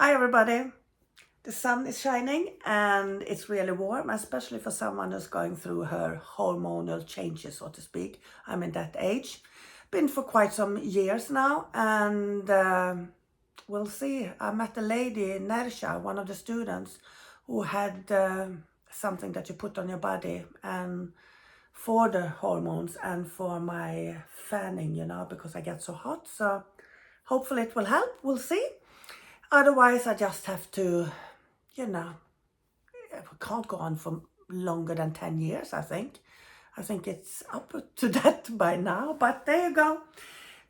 Hi everybody. The sun is shining and it's really warm, especially for someone who's going through her hormonal changes, so to speak. I'm in that age. Been for quite some years now, and we'll see. I met a lady, Nersha, one of the students, who had something that you put on your body, and for the hormones and for my fanning, because I get so hot. So hopefully it will help. We'll see. Otherwise, I just have to, we can't go on for longer than 10 years, I think. I think it's up to that by now, but there you go.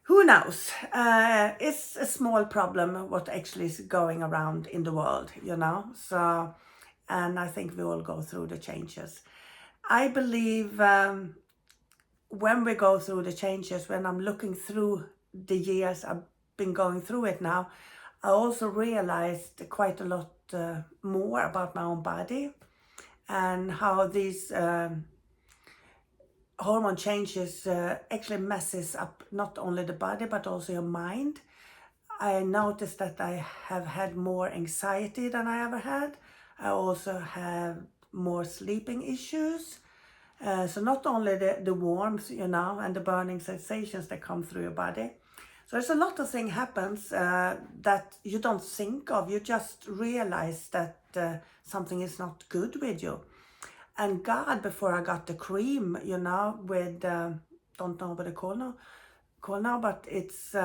Who knows? It's a small problem what actually is going around in the world, So, and I think we all go through the changes. I believe when we go through the changes, when I'm looking through the years I've been going through it now, I also realized quite a lot more about my own body and how these hormone changes actually messes up not only the body but also your mind. I noticed that I have had more anxiety than I ever had. I also have more sleeping issues. So not only the warmth, and the burning sensations that come through your body. So there's a lot of things happens that you don't think of. You just realize that something is not good with you. And God, before I got the cream, with, don't know what they call now, but it's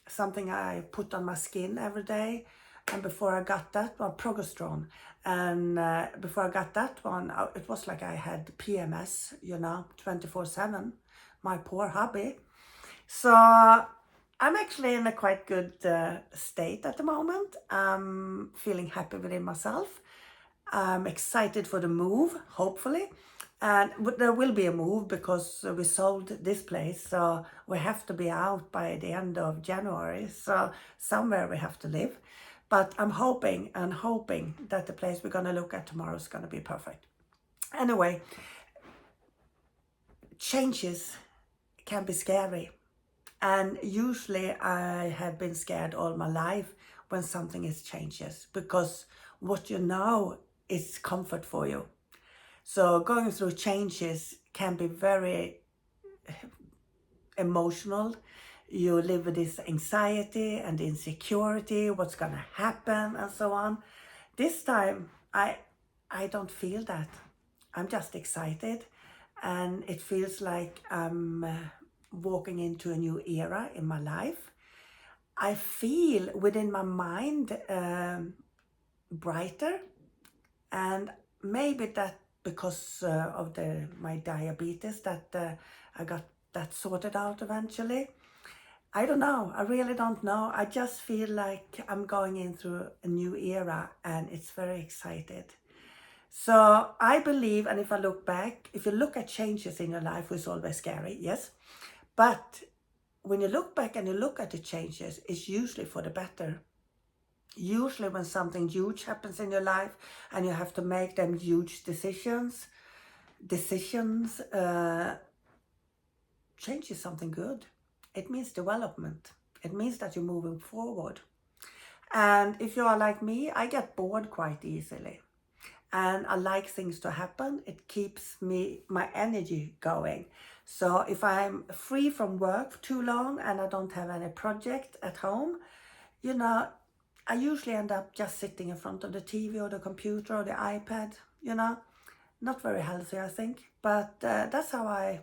something I put on my skin every day. And before I got that one, progesterone. And before I got that one, it was like I had PMS, 24/7, my poor hubby. So I'm actually in a quite good state at the moment. I'm feeling happy within myself. I'm excited for the move, hopefully. And there will be a move because we sold this place, so we have to be out by the end of January. So somewhere we have to live. But I'm hoping that the place we're going to look at tomorrow is going to be perfect. Anyway, changes can be scary. And usually I have been scared all my life when something is changes, because what you know is comfort for you. So going through changes can be very emotional. You live with this anxiety and insecurity, what's going to happen and so on. This time I don't feel that. I'm just excited, and it feels like I'm walking into a new era in my life. I feel within my mind brighter, and maybe that because of my diabetes that I got that sorted out eventually. I don't know. I really don't know. I just feel like I'm going in through a new era, and it's very excited. So I believe, and if I look back, if you look at changes in your life, it's always scary, yes. But when you look back and you look at the changes, it's usually for the better. Usually when something huge happens in your life and you have to make them huge decisions, change is something good. It means development. It means that you're moving forward. And if you are like me, I get bored quite easily. And I like things to happen. It keeps my energy going. So if I'm free from work too long and I don't have any project at home, I usually end up just sitting in front of the TV or the computer or the iPad, Not very healthy, I think. But that's how I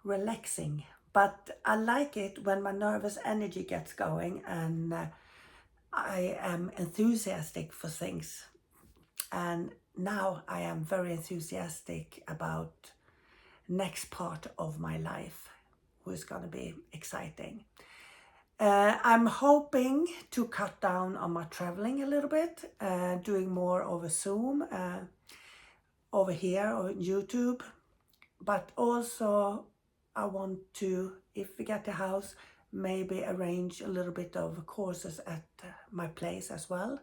relaxing. But I like it when my nervous energy gets going and I am enthusiastic for things. And now I am very enthusiastic about next part of my life, which is going to be exciting. I'm hoping to cut down on my traveling a little bit, doing more over Zoom, over here on YouTube. But also I want to, if we get a house, maybe arrange a little bit of courses at my place as well,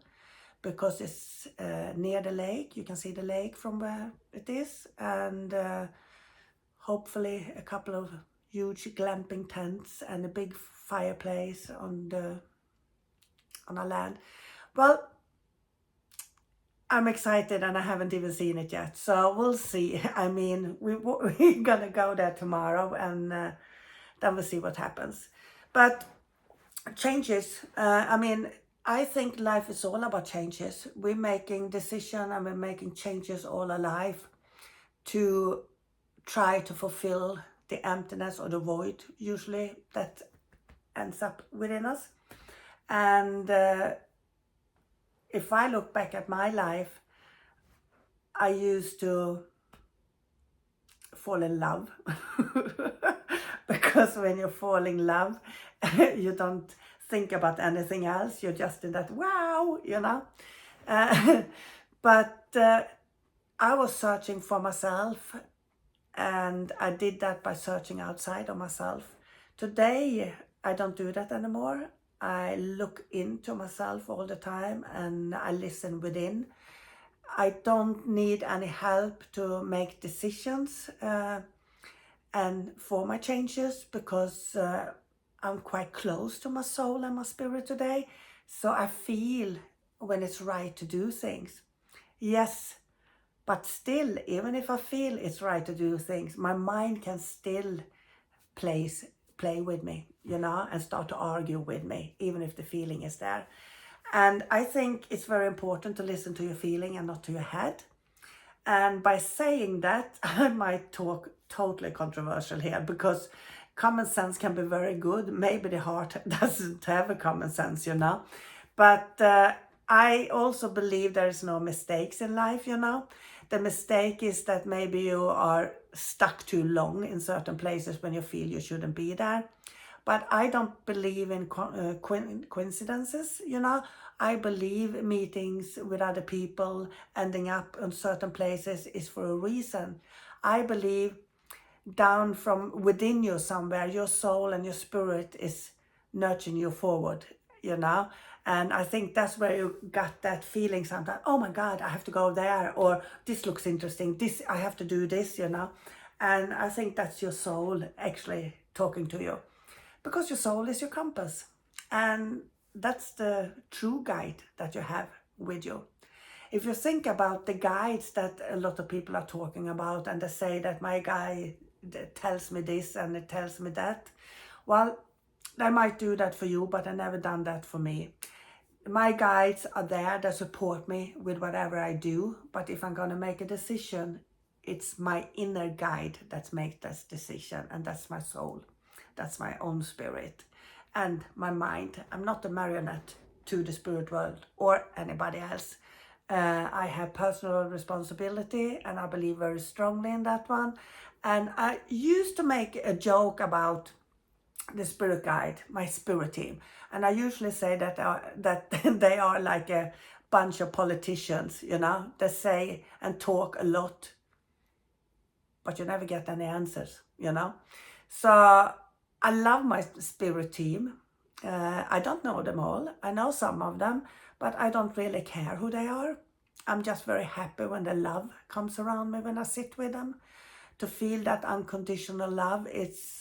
because it's near the lake. You can see the lake from where it is, and hopefully a couple of huge glamping tents and a big fireplace on on our land. Well, I'm excited and I haven't even seen it yet. So we'll see. I mean, we're gonna go there tomorrow and then we'll see what happens. But changes, I mean, I think life is all about changes. We're making decisions and we're making changes all our life to try to fulfill the emptiness or the void usually that ends up within us. And if I look back at my life, I used to fall in love because when you fall in love, you don't think about anything else. You're just in that wow, you know. But I was searching for myself, and I did that by searching outside of myself. Today, I don't do that anymore. I look into myself all the time and I listen within. I don't need any help to make decisions and for my changes, because I'm quite close to my soul and my spirit today. So I feel when it's right to do things. Yes, but still, even if I feel it's right to do things, my mind can still play with me, you know, and start to argue with me, even if the feeling is there. And I think it's very important to listen to your feeling and not to your head. And by saying that, I might talk totally controversial here, because common sense can be very good. Maybe the heart doesn't have a common sense, you know. But I also believe there is no mistakes in life, you know. The mistake is that maybe you are stuck too long in certain places when you feel you shouldn't be there. But I don't believe in coincidences, you know. I believe meetings with other people, ending up in certain places, is for a reason. I believe down from within you somewhere, your soul and your spirit is nurturing you forward, you know. And I think that's where you got that feeling sometimes, oh my God, I have to go there, or this looks interesting, this, I have to do this, you know. And I think that's your soul actually talking to you, because your soul is your compass. And that's the true guide that you have with you. If you think about the guides that a lot of people are talking about, and they say that my guide tells me this and it tells me that, well, they might do that for you, but they never done that for me. My guides are there, they support me with whatever I do, but if I'm going to make a decision, it's my inner guide that makes that decision, and that's my soul. That's my own spirit and my mind. I'm not a marionette to the spirit world or anybody else. I have personal responsibility, and I believe very strongly in that one. And I used to make a joke about the spirit guide, my spirit team. And I usually say that that they are like a bunch of politicians, you know. They say and talk a lot, but you never get any answers, you know. So I love my spirit team. I don't know them all. I know some of them, but I don't really care who they are. I'm just very happy when the love comes around me when I sit with them. To feel that unconditional love, it's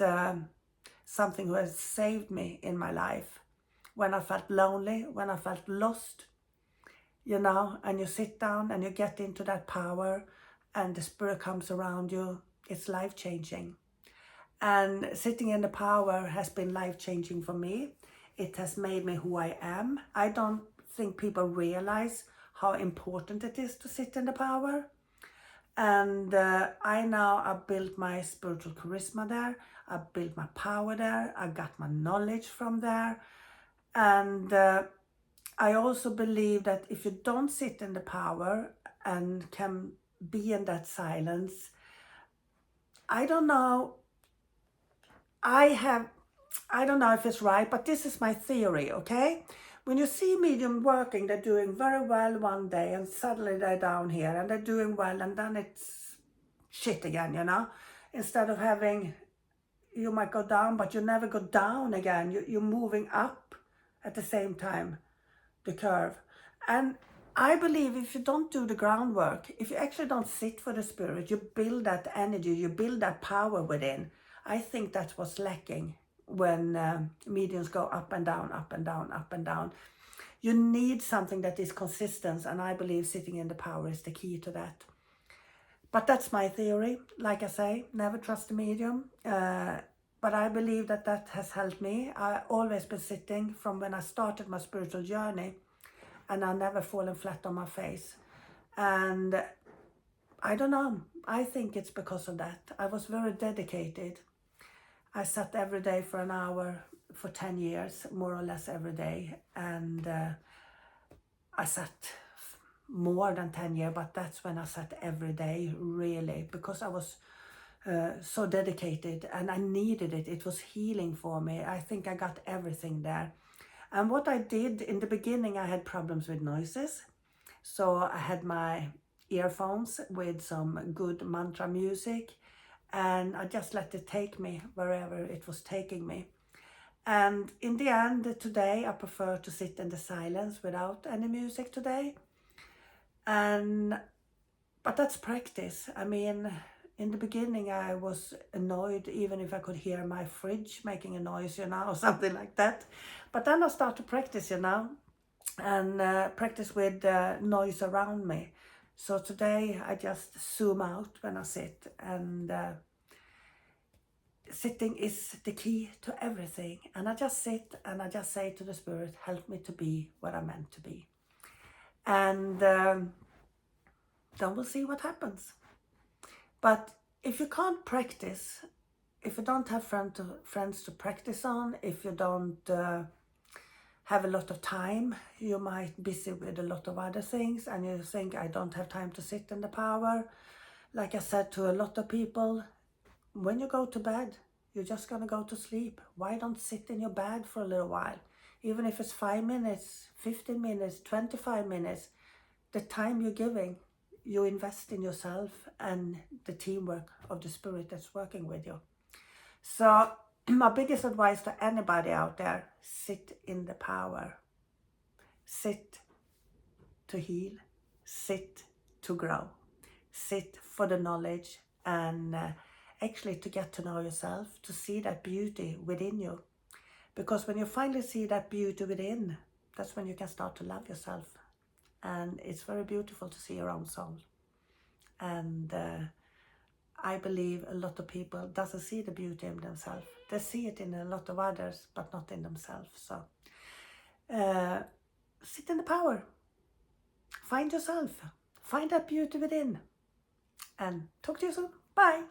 something who has saved me in my life. When I felt lonely, when I felt lost, you know, and you sit down and you get into that power and the spirit comes around you, it's life-changing. And sitting in the power has been life-changing for me. It has made me who I am. I don't think people realize how important it is to sit in the power. And I now have built my spiritual charisma there. I built my power there. I got my knowledge from there. And I also believe that if you don't sit in the power and can be in that silence, I don't know. I don't know if it's right, but this is my theory, okay? When you see medium working, they're doing very well one day and suddenly they're down here and they're doing well and then it's shit again, you know? Instead of having, you might go down, but you never go down again. You're moving up at the same time, the curve. And I believe if you don't do the groundwork, if you actually don't sit for the spirit, you build that energy, you build that power within. I think that's what's lacking when mediums go up and down, up and down, up and down. You need something that is consistent, and I believe sitting in the power is the key to that. But that's my theory. Like I say, never trust a medium. But I believe that that has helped me. I've always been sitting from when I started my spiritual journey, and I've never fallen flat on my face. And I don't know, I think it's because of that. I was very dedicated. I sat every day for an hour for 10 years, more or less every day. And I sat more than 10 years, but that's when I sat every day, really, because I was so dedicated and I needed it. It was healing for me. I think I got everything there. And what I did in the beginning, I had problems with noises. So I had my earphones with some good mantra music, and I just let it take me wherever it was taking me. And in the end, today, I prefer to sit in the silence without any music today. But that's practice. I mean, in the beginning, I was annoyed even if I could hear my fridge making a noise, or something like that. But then I start to practice, and practice with noise around me. So today I just zoom out when I sit, and sitting is the key to everything. And I just sit and I just say to the Spirit, help me to be what I'm meant to be. And then we'll see what happens. But if you can't practice, if you don't have friends to practice on, if you don't have a lot of time, you might be busy with a lot of other things, and you think, I don't have time to sit in the power. Like I said to a lot of people, when you go to bed, you're just going to go to sleep. Why don't sit in your bed for a little while? Even if it's 5 minutes, 15 minutes, 25 minutes, the time you're giving, you invest in yourself and the teamwork of the Spirit that's working with you. So my biggest advice to anybody out there, sit in the power. Sit to heal. Sit to grow. Sit for the knowledge, and actually to get to know yourself, to see that beauty within you. Because when you finally see that beauty within, that's when you can start to love yourself. And it's very beautiful to see your own soul. And I believe a lot of people doesn't see the beauty in themselves. They see it in a lot of others, but not in themselves. So sit in the power. Find yourself. Find that beauty within. And talk to you soon. Bye.